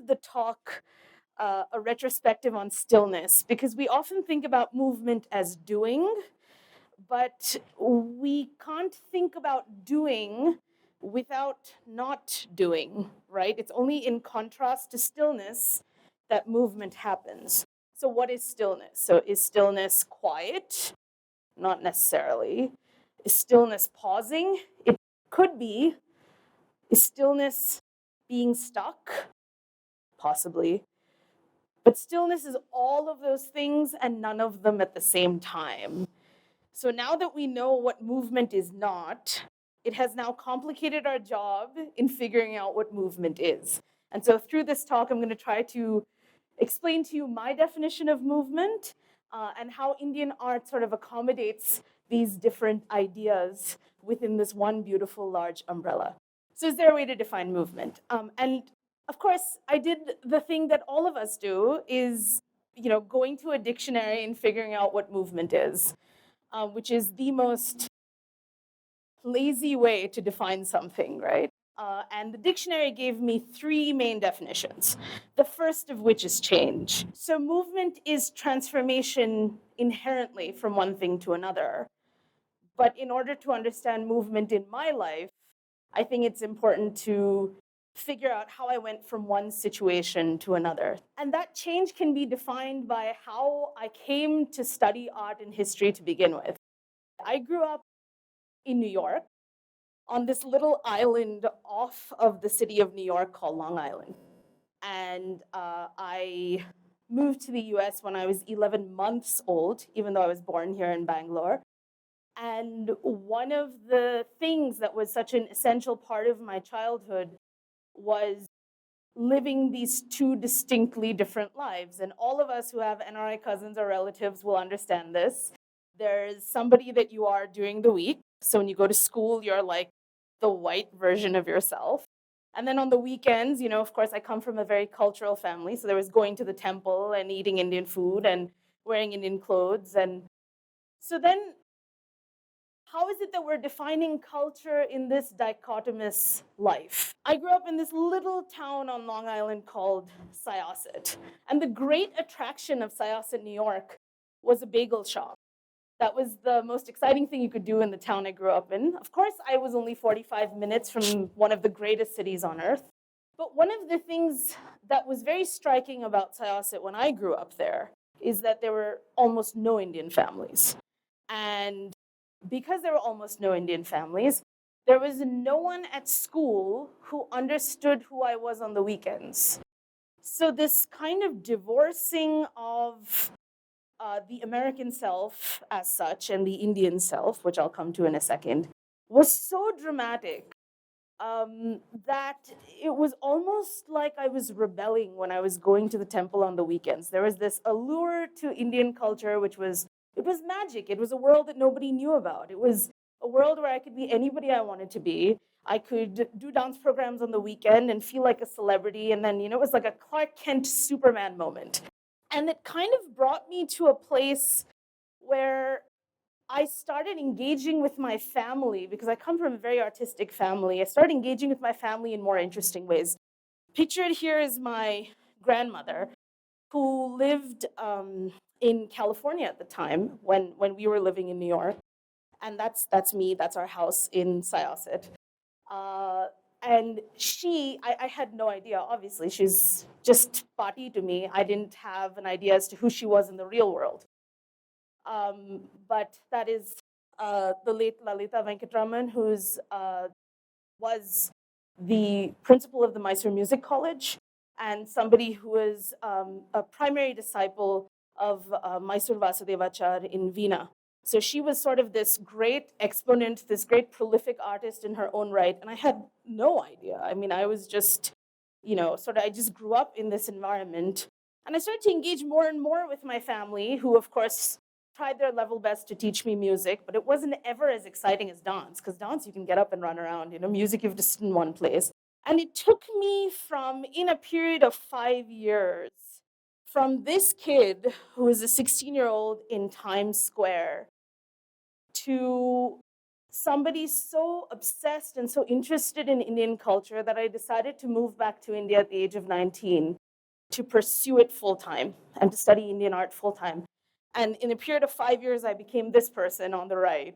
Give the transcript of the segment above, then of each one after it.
the talk a retrospective on stillness because we often think about movement as doing, but we can't think about doing without not doing, right? It's only in contrast to stillness that movement happens. So, what is stillness? So, is stillness quiet? Not necessarily. Is stillness pausing? It could be. Is stillness being stuck? Possibly. But stillness is all of those things and none of them at the same time. So now that we know what movement is not, it has now complicated our job in figuring out what movement is. And so through this talk, I'm going to try to explain to you my definition of movement and how Indian art sort of accommodates these different ideas within this one beautiful large umbrella. So is there a way to define movement? And of course, I did the thing that all of us do is, going to a dictionary and figuring out what movement is, which is the most lazy way to define something, right? And the dictionary gave me three main definitions, the first of which is change. So movement is transformation inherently from one thing to another. But in order to understand movement in my life, I think it's important to figure out how I went from one situation to another. And that change can be defined by how I came to study art and history to begin with. I grew up in New York on this little island off of the city of New York called Long Island. And I moved to the US when I was 11 months old, even though I was born here in Bangalore. And one of the things that was such an essential part of my childhood was living these two distinctly different lives. And all of us who have NRI cousins or relatives will understand this. There's somebody that you are during the week. So when you go to school, you're like the white version of yourself. And then on the weekends, of course, I come from a very cultural family. So there was going to the temple and eating Indian food and wearing Indian clothes. And so then how is it that we're defining culture in this dichotomous life? I grew up in this little town on Long Island called Syosset. And the great attraction of Syosset, New York, was a bagel shop. That was the most exciting thing you could do in the town I grew up in. Of course, I was only 45 minutes from one of the greatest cities on earth. But one of the things that was very striking about Syosset when I grew up there is that there were almost no Indian families. And because there were almost no Indian families, there was no one at school who understood who I was on the weekends. So this kind of divorcing of the American self as such and the Indian self, which I'll come to in a second, was so dramatic that it was almost like I was rebelling when I was going to the temple on the weekends. There was this allure to Indian culture, which was it was magic. It was a world that nobody knew about. It was a world where I could be anybody I wanted to be. I could do dance programs on the weekend and feel like a celebrity. And then, it was like a Clark Kent Superman moment. And it kind of brought me to a place where I started engaging with my family because I come from a very artistic family. I started engaging with my family in more interesting ways. Pictured here is my grandmother who lived in California at the time when we were living in New York. And that's me, that's our house in Syosset. And I had no idea, obviously. She's just Pati to me. I didn't have an idea as to who she was in the real world. But that is the late Lalita Venkatraman, who was the principal of the Mysore Music College and somebody who was a primary disciple of Mysore Vasudevachar in Veena. So she was sort of this great exponent, this great prolific artist in her own right. And I had no idea. I mean, I was just, I just grew up in this environment. And I started to engage more and more with my family, who, of course, tried their level best to teach me music, but it wasn't ever as exciting as dance, because dance, you can get up and run around. Music, you have to sit in one place. And it took me in a period of 5 years, from this kid who was a 16-year-old in Times Square to somebody so obsessed and so interested in Indian culture that I decided to move back to India at the age of 19 to pursue it full time and to study Indian art full time. And in a period of 5 years, I became this person on the right.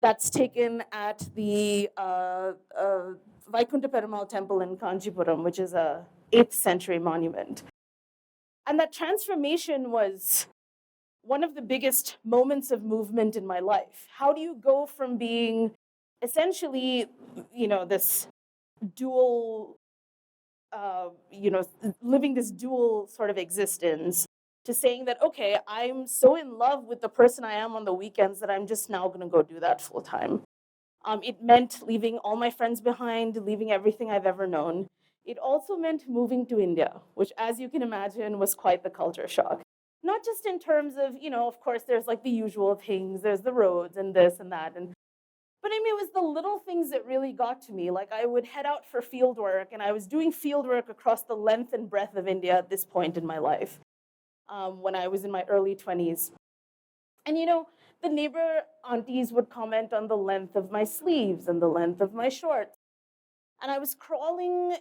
That's taken at the Vaikunta Perumal temple in Kanchipuram, which is a 8th century monument. And that transformation was one of the biggest moments of movement in my life. How do you go from being essentially, this dual, living this dual sort of existence, to saying that, okay, I'm so in love with the person I am on the weekends that I'm just now going to go do that full time. It meant leaving all my friends behind, leaving everything I've ever known. It also meant moving to India, which, as you can imagine, was quite the culture shock. Not just in terms of, of course, there's like the usual things, there's the roads and this and that. But I mean, it was the little things that really got to me. Like, I would head out for field work, and I was doing field work across the length and breadth of India at this point in my life, when I was in my early 20s. And the neighbor aunties would comment on the length of my sleeves and the length of my shorts. And I was crawling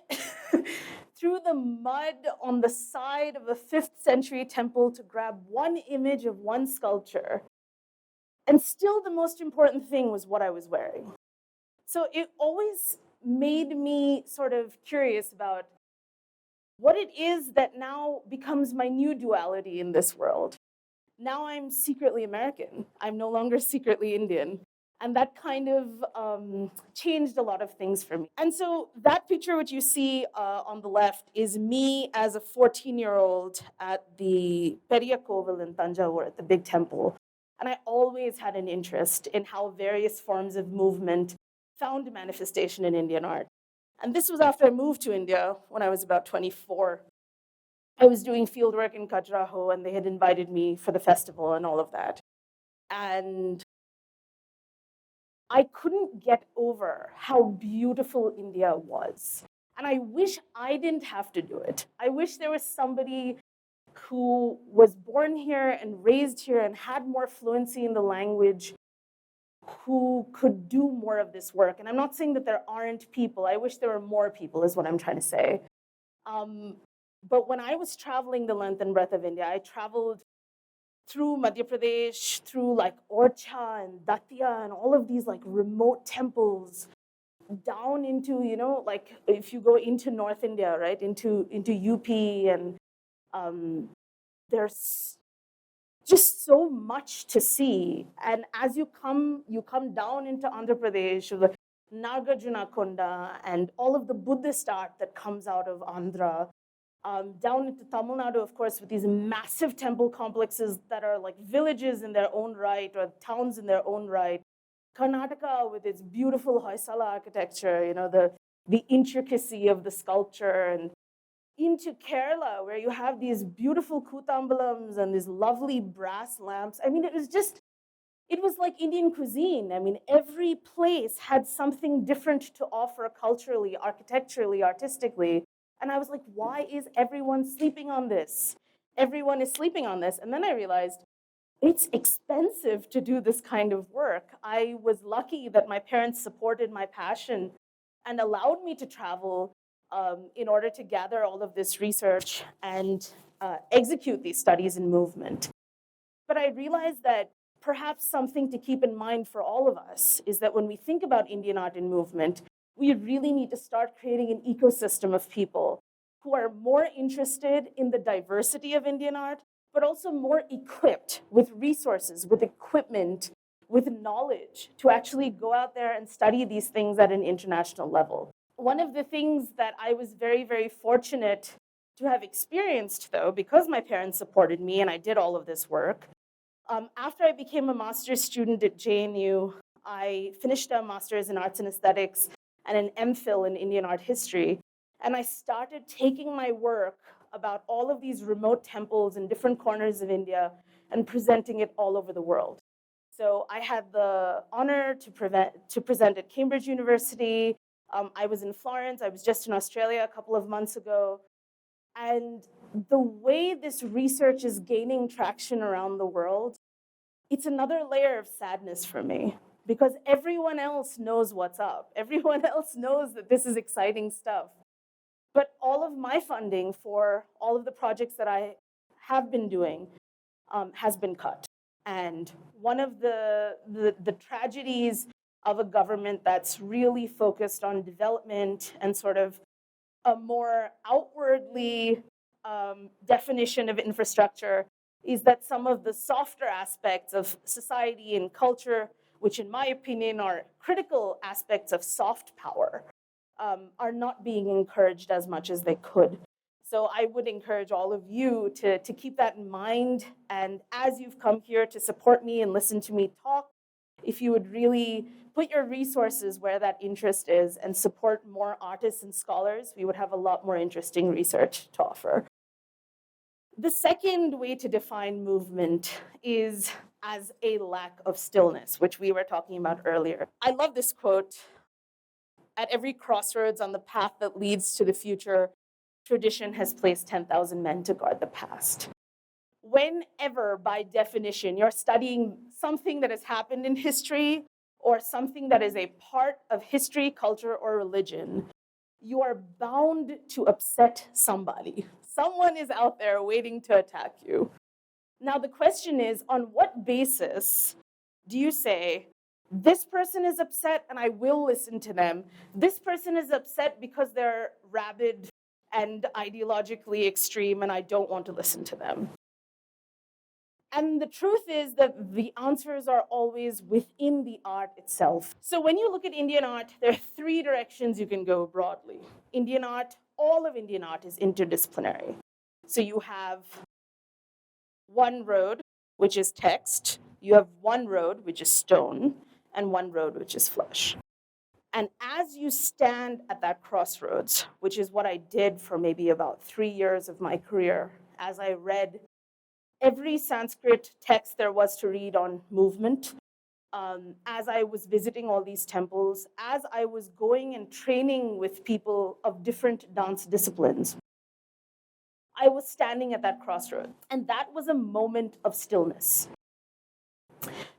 through the mud on the side of a 5th century temple to grab one image of one sculpture. And still, the most important thing was what I was wearing. So it always made me sort of curious about what it is that now becomes my new duality in this world. Now I'm secretly American. I'm no longer secretly Indian. And that kind of changed a lot of things for me. And so that picture, which you see on the left, is me as a 14-year-old at the Periya Koval in Tanjavur, at the big temple. And I always had an interest in how various forms of movement found manifestation in Indian art. And this was after I moved to India when I was about 24. I was doing field work in Khajuraho, and they had invited me for the festival and all of that. And I couldn't get over how beautiful India was. And I wish I didn't have to do it. I wish there was somebody who was born here and raised here and had more fluency in the language who could do more of this work. And I'm not saying that there aren't people. I wish there were more people, is what I'm trying to say. But when I was traveling the length and breadth of India, I traveled through Madhya Pradesh, through like Orcha and Datia and all of these like remote temples, down into, like if you go into North India, right, into UP, and there's just so much to see. And as you come down into Andhra Pradesh, the Nagarjuna Konda and all of the Buddhist art that comes out of Andhra, down into Tamil Nadu, of course, with these massive temple complexes that are like villages in their own right or towns in their own right. Karnataka with its beautiful Hoysala architecture, the intricacy of the sculpture, and into Kerala, where you have these beautiful kutambalams and these lovely brass lamps. I mean, it was like Indian cuisine. I mean, every place had something different to offer culturally, architecturally, artistically. And I was like, why is everyone sleeping on this? Everyone is sleeping on this. And then I realized it's expensive to do this kind of work. I was lucky that my parents supported my passion and allowed me to travel in order to gather all of this research and execute these studies in movement. But I realized that perhaps something to keep in mind for all of us is that when we think about Indian art and movement, we really need to start creating an ecosystem of people who are more interested in the diversity of Indian art, but also more equipped with resources, with equipment, with knowledge to actually go out there and study these things at an international level. One of the things that I was very, very fortunate to have experienced, though, because my parents supported me and I did all of this work, after I became a master's student at JNU, I finished a master's in arts and aesthetics and an MPhil in Indian art history. And I started taking my work about all of these remote temples in different corners of India and presenting it all over the world. So I had the honor to present at Cambridge University. I was in Florence. I was just in Australia a couple of months ago. And the way this research is gaining traction around the world, it's another layer of sadness for me. because everyone else knows what's up. Everyone else knows that this is exciting stuff. But all of my funding for all of the projects that I have been doing has been cut. And one of the tragedies of a government that's really focused on development and sort of a more outwardly definition of infrastructure is that some of the softer aspects of society and culture, which in my opinion are critical aspects of soft power, are not being encouraged as much as they could. So I would encourage all of you to keep that in mind. And as you've come here to support me and listen to me talk, if you would really put your resources where that interest is and support more artists and scholars, we would have a lot more interesting research to offer. The second way to define movement is as a lack of stillness, which we were talking about earlier. I love this quote. At every crossroads on the path that leads to the future, tradition has placed 10,000 men to guard the past. Whenever, by definition, you're studying something that has happened in history or something that is a part of history, culture, or religion, you are bound to upset somebody. Someone is out there waiting to attack you. Now, the question is, on what basis do you say, this person is upset and I will listen to them. This person is upset because they're rabid and ideologically extreme and I don't want to listen to them? And the truth is that the answers are always within the art itself. So when you look at Indian art, there are three directions you can go broadly. Indian art, all of Indian art is interdisciplinary. So you have one road, which is text. You have one road, which is stone, and one road, which is flesh. And as you stand at that crossroads, which is what I did for maybe about 3 years of my career, as I read every Sanskrit text there was to read on movement, as I was visiting all these temples, as I was going and training with people of different dance disciplines, I was standing at that crossroad. And that was a moment of stillness.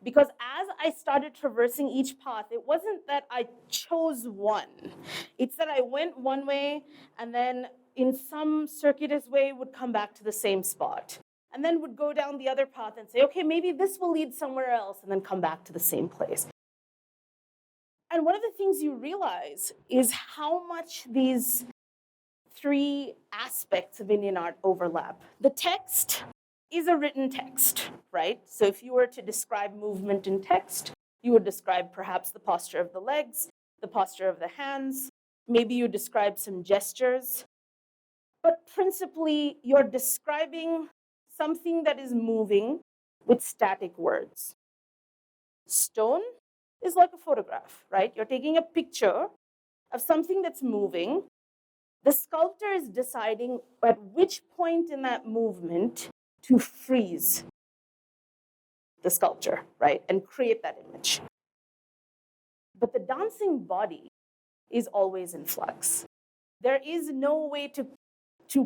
Because as I started traversing each path, it wasn't that I chose one. It's that I went one way and then in some circuitous way would come back to the same spot. And then would go down the other path and say, okay, maybe this will lead somewhere else, and then come back to the same place. And one of the things you realize is how much these three aspects of Indian art overlap. The text is a written text, right? So if you were to describe movement in text, you would describe perhaps the posture of the legs, the posture of the hands, maybe you describe some gestures, but principally you're describing something that is moving with static words. Stone is like a photograph, right? You're taking a picture of something that's moving. The sculptor is deciding at which point in that movement to freeze the sculpture, right? And create that image. But the dancing body is always in flux. There is no way to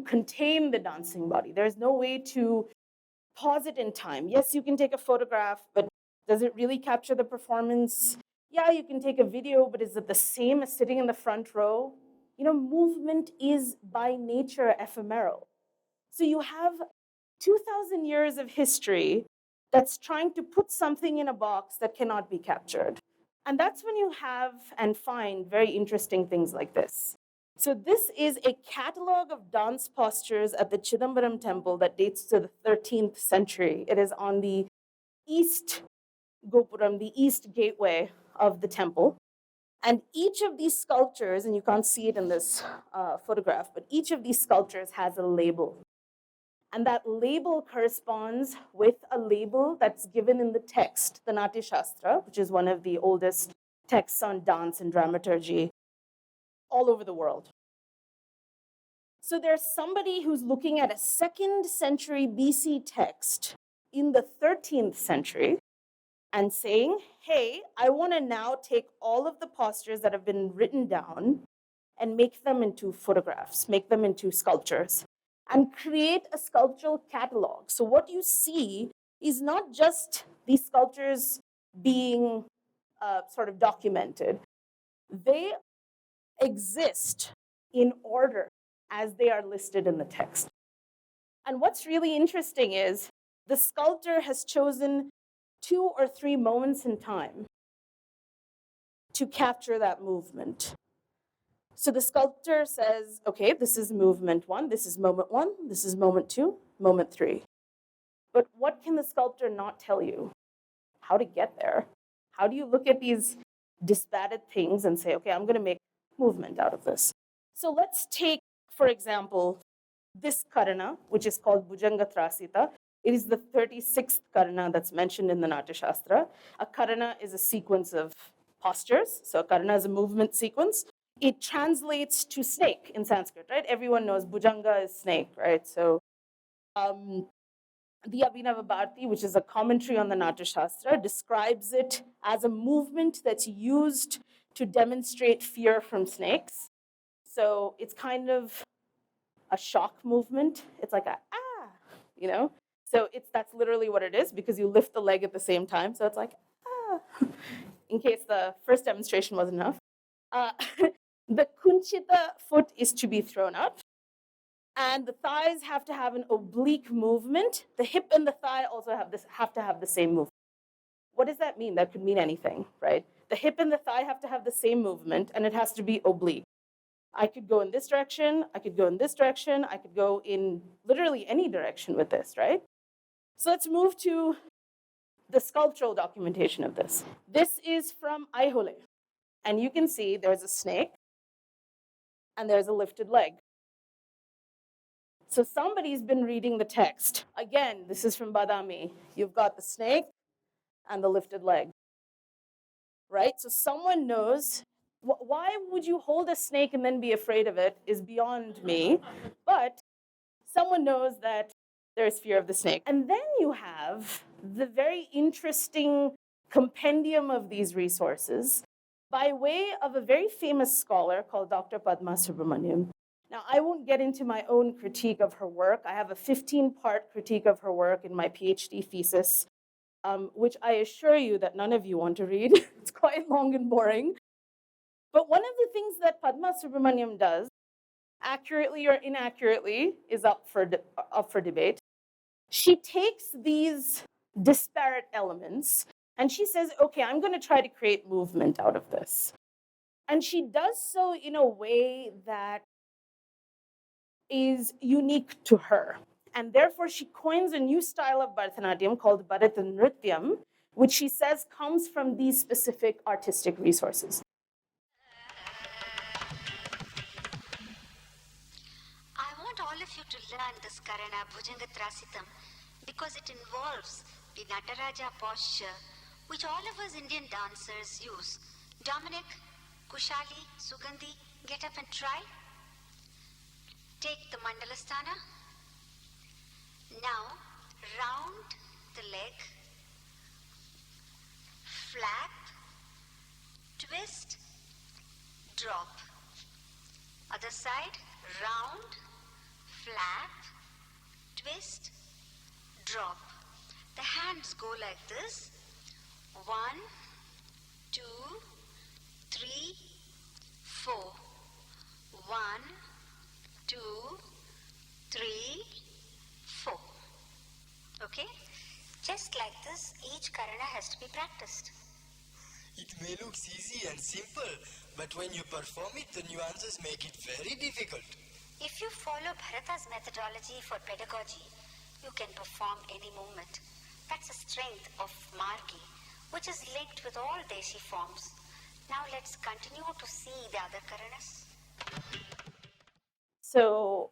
contain the dancing body. There's no way to pause it in time. Yes, you can take a photograph, but does it really capture the performance? Yeah, you can take a video, but is it the same as sitting in the front row? You know, movement is by nature ephemeral. So you have 2,000 years of history that's trying to put something in a box that cannot be captured. And that's when you have and find very interesting things like this. So this is a catalog of dance postures at the Chidambaram temple that dates to the 13th century. It is on the east Gopuram, the east gateway of the temple. And each of these sculptures, and you can't see it in this photograph, but each of these sculptures has a label. And that label corresponds with a label that's given in the text, the Natya Shastra, which is one of the oldest texts on dance and dramaturgy all over the world. So there's somebody who's looking at a 2nd century BC text in the 13th century and saying, hey, I want to now take all of the postures that have been written down and make them into photographs, make them into sculptures, and create a sculptural catalog. So what you see is not just these sculptures being sort of documented. They exist in order as they are listed in the text. And what's really interesting is the sculptor has chosen 2 or 3 moments in time to capture that movement. So the sculptor says, okay, this is movement 1, this is moment 1, this is moment 2, moment 3. But what can the sculptor not tell you? How to get there. How do you look at these disparate things and say, okay, I'm going to make movement out of this? So let's take, for example, this karana, which is called Bhujanga Trasita. It is the 36th karana that's mentioned in the Natya Shastra. A karana is a sequence of postures. So a karana is a movement sequence. It translates to snake in Sanskrit, right? Everyone knows Bhujanga is snake, right? So the Abhinava Bharati, which is a commentary on the Natya Shastra, describes it as a movement that's used to demonstrate fear from snakes. So it's kind of a shock movement. It's like a, you know? So that's literally what it is, because you lift the leg at the same time. So it's like, in case the first demonstration wasn't enough. The kunchita foot is to be thrown up. And the thighs have to have an oblique movement. The hip and the thigh also have to have the same movement. What does that mean? That could mean anything, right? The hip and the thigh have to have the same movement, and it has to be oblique. I could go in this direction, I could go in this direction, I could go in literally any direction with this, right? So let's move to the sculptural documentation of this. This is from Aihole. And you can see there's a snake and there's a lifted leg. So somebody's been reading the text. Again, this is from Badami. You've got the snake and the lifted leg, right? So someone knows. Why would you hold a snake and then be afraid of it is beyond me. But someone knows that there's fear of the snake. And then you have the very interesting compendium of these resources by way of a very famous scholar called Dr. Padma Subramaniam. Now, I won't get into my own critique of her work. I have a 15-part critique of her work in my PhD thesis, which I assure you that none of you want to read. It's quite long and boring. But one of the things that Padma Subramaniam does, accurately or inaccurately, is up for debate. She takes these disparate elements and she says, okay, I'm going to try to create movement out of this. And she does so in a way that is unique to her. And therefore, she coins a new style of Bharatanatyam called Bharatanaryam, which she says comes from these specific artistic resources. I want all of you to learn this Karana Bhujanga Trasitam because it involves the Nataraja posture, which all of us Indian dancers use. Dominic, Kushali, Sugandhi, get up and try. Take the Mandalasthana. Now, round the leg, flap, twist, drop. Other side, round, flap, twist, drop. The hands go like this. 1, 2, 3, 4. 1, 2, 3, 4. Okay? Just like this, each karana has to be practiced. It may look easy and simple, but when you perform it, the nuances make it very difficult. If you follow Bharata's methodology for pedagogy, you can perform any movement. That's the strength of Margi, which is linked with all Deshi forms. Now let's continue to see the other karanas. So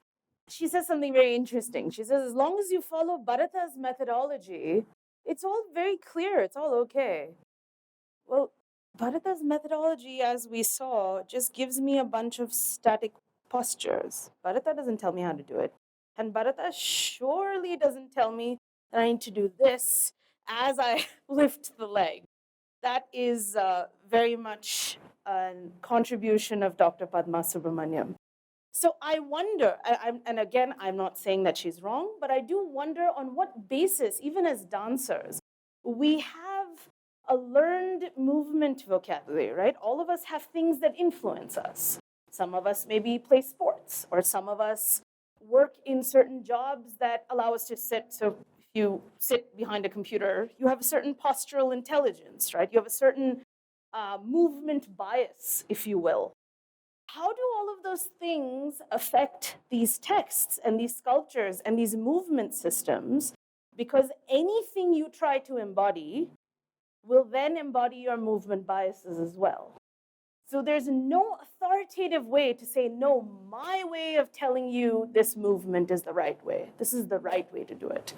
she says something very interesting. She says, as long as you follow Bharata's methodology, it's all very clear, it's all okay. Well, Bharata's methodology, as we saw, just gives me a bunch of static postures. Bharata doesn't tell me how to do it. And Bharata surely doesn't tell me that I need to do this as I lift the leg. That is very much a contribution of Dr. Padma Subramaniam. So I wonder, and again, I'm not saying that she's wrong, but I do wonder on what basis, even as dancers, we have a learned movement vocabulary, right? All of us have things that influence us. Some of us maybe play sports, or some of us work in certain jobs that allow us to sit. So if you sit behind a computer, you have a certain postural intelligence, right? You have a certain movement bias, if you will. How do all of those things affect these texts and these sculptures and these movement systems? Because anything you try to embody will then embody your movement biases as well. So there's no authoritative way to say, no, my way of telling you this movement is the right way. This is the right way to do it.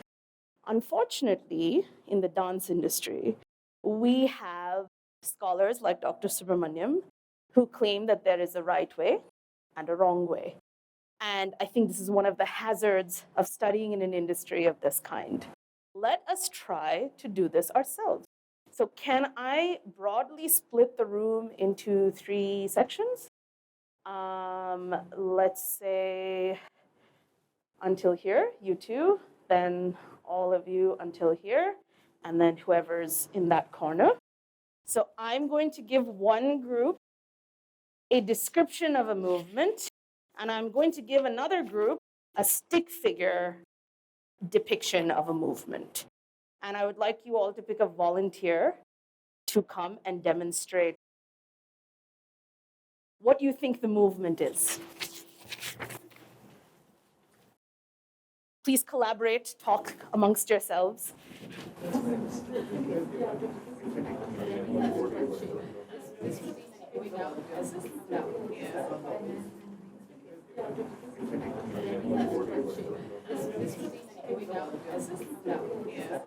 Unfortunately, in the dance industry, we have scholars like Dr. Subramaniam who claim that there is a right way and a wrong way. And I think this is one of the hazards of studying in an industry of this kind. Let us try to do this ourselves. So can I broadly split the room into 3 sections? Let's say until here, you two, then all of you until here, and then whoever's in that corner. So I'm going to give one group a description of a movement, and I'm going to give another group a stick figure depiction of a movement. And I would like you all to pick a volunteer to come and demonstrate what you think the movement is. Please collaborate, talk amongst yourselves.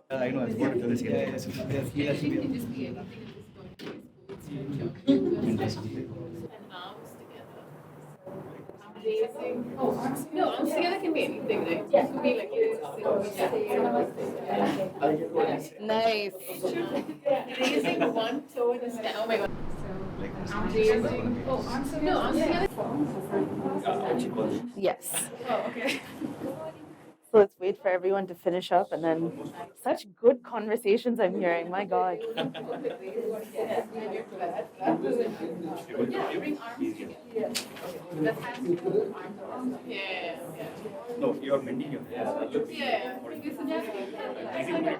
I know, I was going to this. Oh, arms, no, arms together can be anything, right? Yeah. It could be like this. Nice. Raising one toe in a stand. Oh my god. Raising. Oh, arms together. No, arms together. Yes. Oh, okay. So let's wait for everyone to finish up, and then such good conversations I'm hearing. My God. Yeah, bring arms together. Yeah. That's hands together, arms around. Yeah. No, you are bending your Yeah.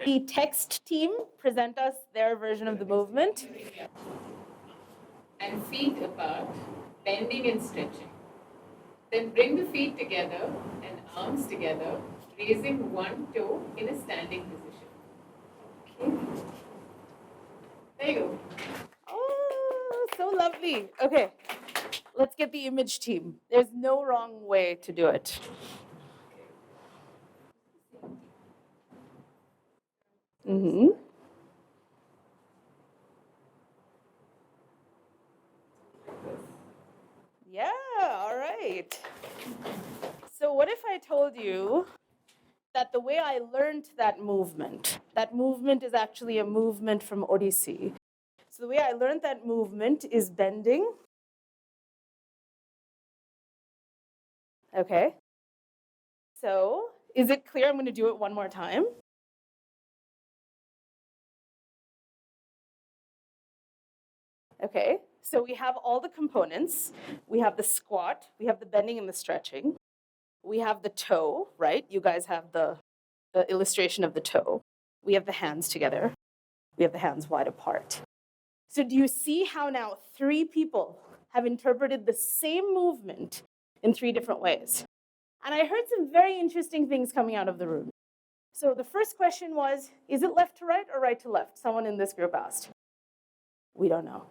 The text team present us their version of the movement. And feet apart, bending and stretching. Then bring the feet together and arms together, raising one toe in a standing position. Okay. There you go. Oh, so lovely. Okay, let's get the image team. There's no wrong way to do it. Mm-hmm. Yeah, all right. So what if I told you that the way I learned that movement is actually a movement from Odissi. So the way I learned that movement is bending. Okay. So is it clear? I'm going to do it one more time. Okay, so we have all the components. We have the squat, we have the bending and the stretching. We have the toe, right? You guys have the illustration of the toe. We have the hands together. We have the hands wide apart. So do you see how now 3 people have interpreted the same movement in 3 different ways? And I heard some very interesting things coming out of the room. So the first question was, is it left to right or right to left? Someone in this group asked. We don't know,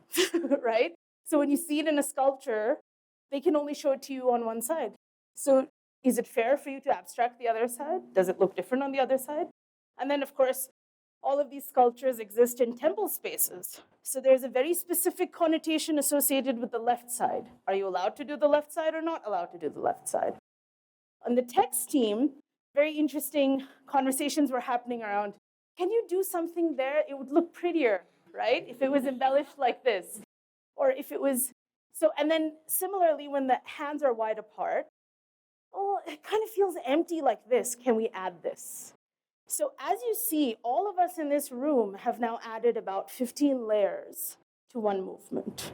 right? So when you see it in a sculpture, they can only show it to you on one side. So is it fair for you to abstract the other side? Does it look different on the other side? And then, of course, all of these sculptures exist in temple spaces. So there's a very specific connotation associated with the left side. Are you allowed to do the left side or not allowed to do the left side? On the text team, very interesting conversations were happening around, can you do something there? It would look prettier, right? If it was embellished like this. Or if it was, so, and then similarly, when the hands are wide apart, oh, it kind of feels empty like this. Can we add this? So as you see, all of us in this room have now added about 15 layers to one movement.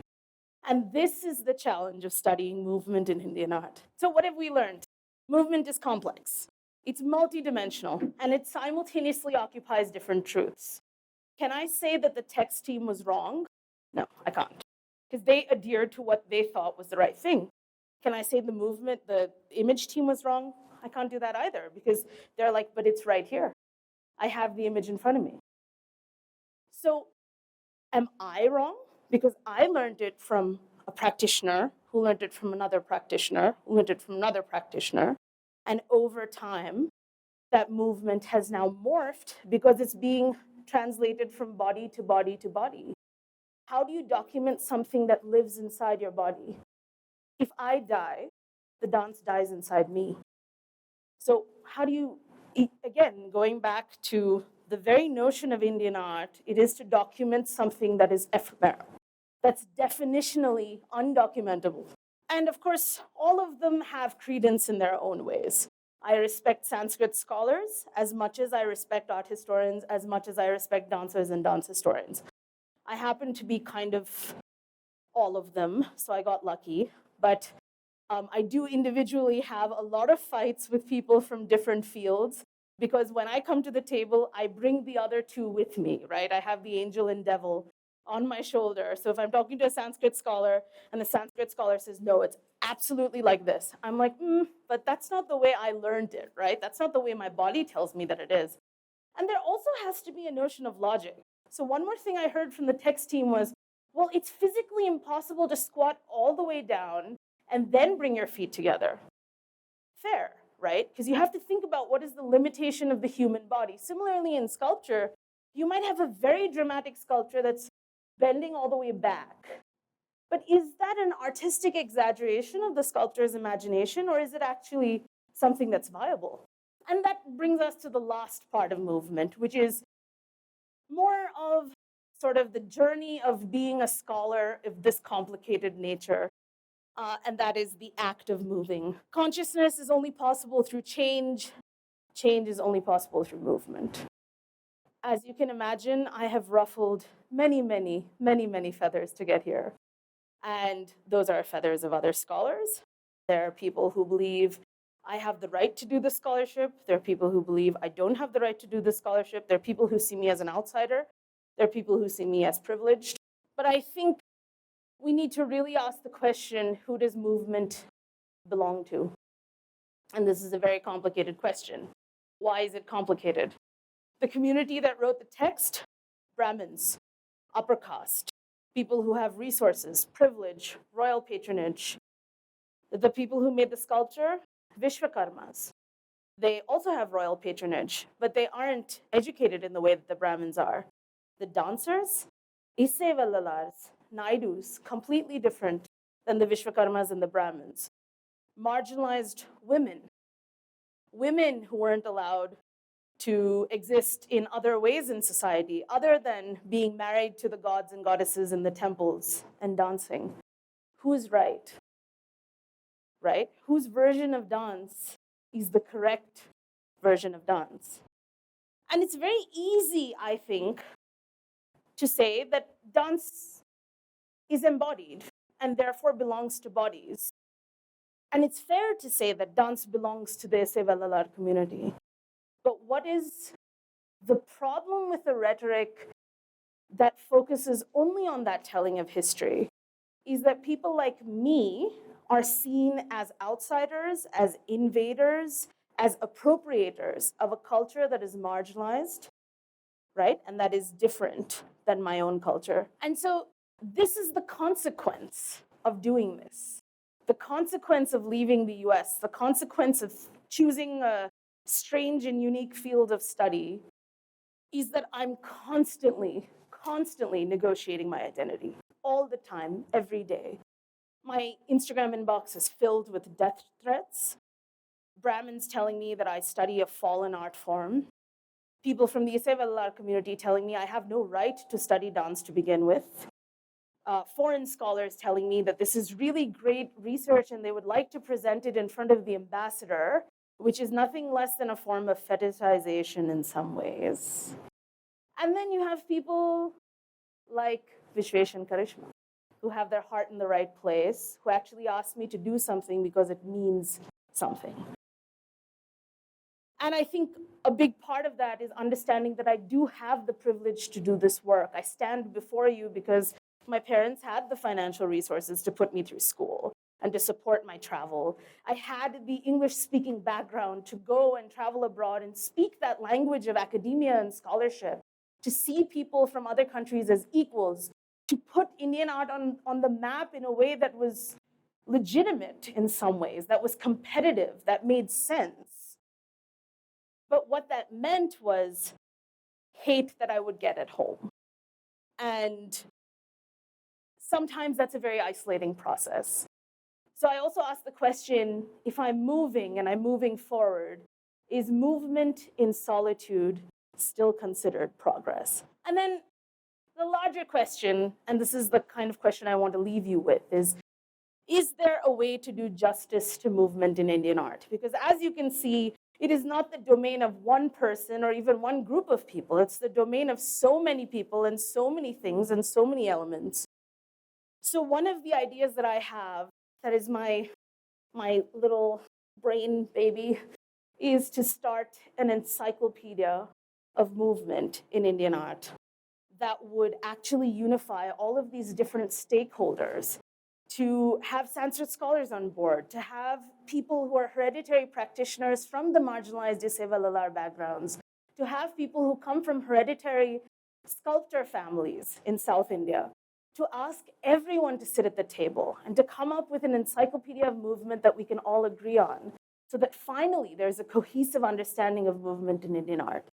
And this is the challenge of studying movement in Indian art. So what have we learned? Movement is complex. It's multidimensional, and it simultaneously occupies different truths. Can I say that the text team was wrong? No, I can't, because they adhered to what they thought was the right thing. Can I say the image team was wrong? I can't do that either, because they're like, but it's right here. I have the image in front of me. So am I wrong? Because I learned it from a practitioner who learned it from another practitioner, who learned it from another practitioner. And over time, that movement has now morphed because it's being translated from body to body to body. How do you document something that lives inside your body? If I die, the dance dies inside me. So how do you, again, going back to the very notion of Indian art, it is to document something that is ephemeral, that's definitionally undocumentable. And of course, all of them have credence in their own ways. I respect Sanskrit scholars as much as I respect art historians, as much as I respect dancers and dance historians. I happen to be kind of all of them, so I got lucky. But I do individually have a lot of fights with people from different fields, because when I come to the table, I bring the other two with me, right? I have the angel and devil on my shoulder. So if I'm talking to a Sanskrit scholar and the Sanskrit scholar says, no, it's absolutely like this, I'm like, but that's not the way I learned it, right? That's not the way my body tells me that it is. And there also has to be a notion of logic. So one more thing I heard from the text team was, well, it's physically impossible to squat all the way down and then bring your feet together. Fair, right? Because you have to think about what is the limitation of the human body. Similarly, in sculpture, you might have a very dramatic sculpture that's bending all the way back. But is that an artistic exaggeration of the sculptor's imagination, or is it actually something that's viable? And that brings us to the last part of movement, which is more of sort of the journey of being a scholar of this complicated nature. And that is the act of moving. Consciousness is only possible through change. Change is only possible through movement. As you can imagine, I have ruffled many, many, many, many feathers to get here. And those are feathers of other scholars. There are people who believe I have the right to do the scholarship. There are people who believe I don't have the right to do the scholarship. There are people who see me as an outsider. There are people who see me as privileged. But I think we need to really ask the question, who does movement belong to? And this is a very complicated question. Why is it complicated? The community that wrote the text, Brahmins, upper caste, people who have resources, privilege, royal patronage. The people who made the sculpture, Vishwakarmas. They also have royal patronage, but they aren't educated in the way that the Brahmins are. The dancers, Issevallalars, Naidus, completely different than the Vishwakarmas and the Brahmins. Marginalized women, women who weren't allowed to exist in other ways in society, other than being married to the gods and goddesses in the temples and dancing. Who's right? Right? Whose version of dance is the correct version of dance? And it's very easy, I think, to say that dance is embodied and therefore belongs to bodies. And it's fair to say that dance belongs to the Sevallalar community. But what is the problem with the rhetoric that focuses only on that telling of history is that people like me are seen as outsiders, as invaders, as appropriators of a culture that is marginalized, right? And that is different than my own culture. And so this is the consequence of doing this. The consequence of leaving the US, the consequence of choosing a strange and unique field of study is that I'm constantly negotiating my identity all the time, every day. My Instagram inbox is filled with death threats, Brahmins telling me that I study a fallen art form, people from the Isevallar community telling me I have no right to study dance to begin with, foreign scholars telling me that this is really great research and they would like to present it in front of the ambassador, which is nothing less than a form of fetishization in some ways. And then you have people like Vishwesh and Karishma, who have their heart in the right place, who actually ask me to do something because it means something. And I think a big part of that is understanding that I do have the privilege to do this work. I stand before you because my parents had the financial resources to put me through school and to support my travel. I had the English-speaking background to go and travel abroad and speak that language of academia and scholarship, to see people from other countries as equals, to put Indian art on the map in a way that was legitimate in some ways, that was competitive, that made sense. But what that meant was hate that I would get at home. And sometimes that's a very isolating process. So I also asked the question, if I'm moving and I'm moving forward, is movement in solitude still considered progress? And then the larger question, and this is the kind of question I want to leave you with, is there a way to do justice to movement in Indian art? Because as you can see, it is not the domain of one person or even one group of people. It's the domain of so many people and so many things and so many elements. So one of the ideas that I have, that is my little brain baby, is to start an encyclopedia of movement in Indian art that would actually unify all of these different stakeholders, to have Sanskrit scholars on board, to have people who are hereditary practitioners from the marginalized Iseva Lalar backgrounds, to have people who come from hereditary sculptor families in South India, to ask everyone to sit at the table and to come up with an encyclopedia of movement that we can all agree on, so that finally there's a cohesive understanding of movement in Indian art.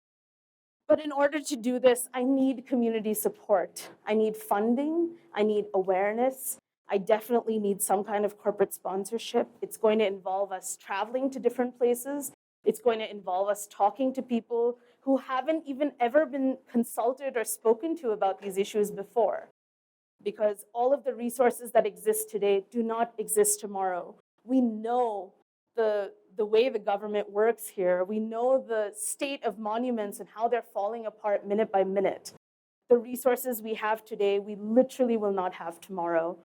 But in order to do this, I need community support. I need funding, I need awareness, I definitely need some kind of corporate sponsorship. It's going to involve us traveling to different places. It's going to involve us talking to people who haven't even ever been consulted or spoken to about these issues before. Because all of the resources that exist today do not exist tomorrow. We know the way the government works here. We know the state of monuments and how they're falling apart minute by minute. The resources we have today, we literally will not have tomorrow.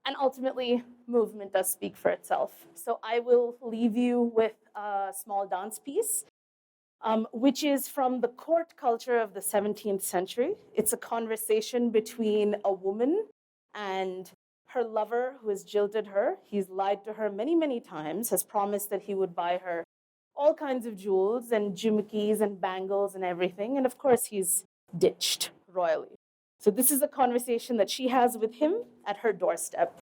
And ultimately, movement does speak for itself. So I will leave you with a small dance piece, which is from the court culture of the 17th century. It's a conversation between a woman and her lover who has jilted her. He's lied to her many, many times, has promised that he would buy her all kinds of jewels and jimikis and bangles and everything. And of course, he's ditched royally. So this is a conversation that she has with him at her doorstep.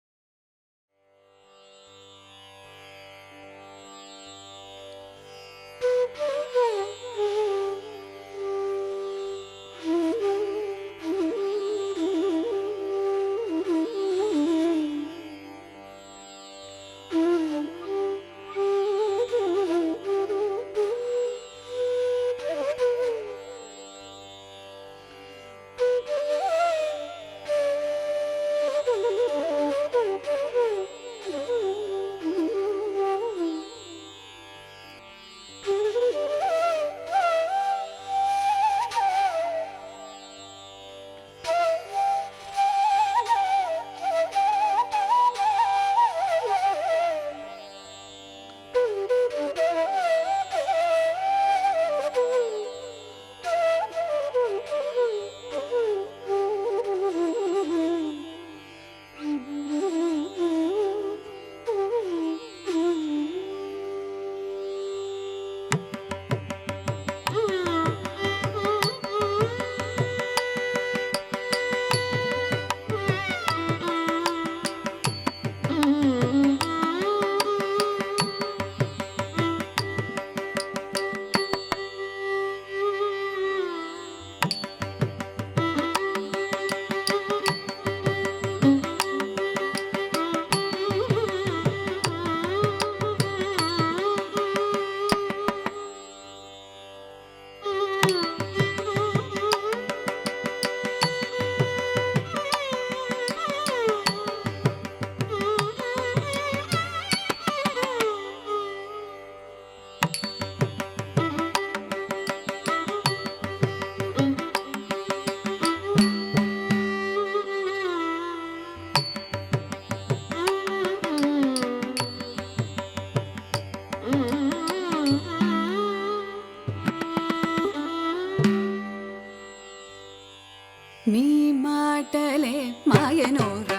మాయనోర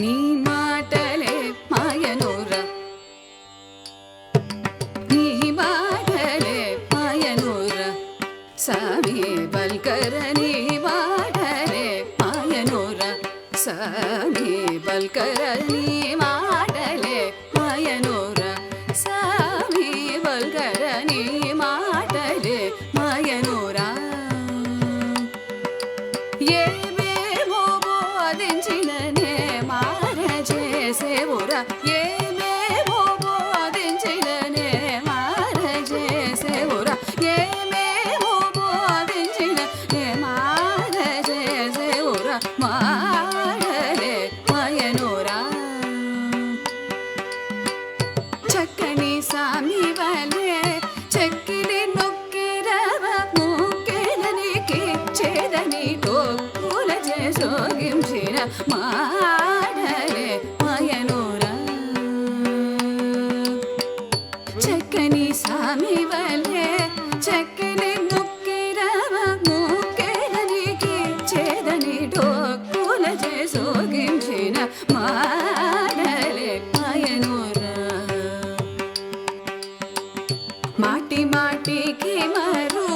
నీ మాటలే మాయనోర నీ మాటలే మాయనోర సామి బల్కర నీ మాటలే మాయనోర సామి బల్కర నీ మాటలే మాయనోర సామి బల్కర నీ మాటలే మాయనోరా ఏమేమో బోధించిననే మారజేసేవురా ఏమేమో బోధించిననే మారజేసేవురా ఏమేమో బోధించిననే మారజేసేవురా మాడలే మాయనోరా చక్కని సామి వలే చెక్కిలి నొక్కిరవ ముక్కెలనికి చేదని టోకుల చేసోగించిన మాడలే మాయనోరా చక్కని సామి వలే చెక్కిలి నొక్కిరవ ముక్కెలనికి చేదని టోకుల చేసోగించిన మాడలే మాయనోరా మాటి మాటికి మరు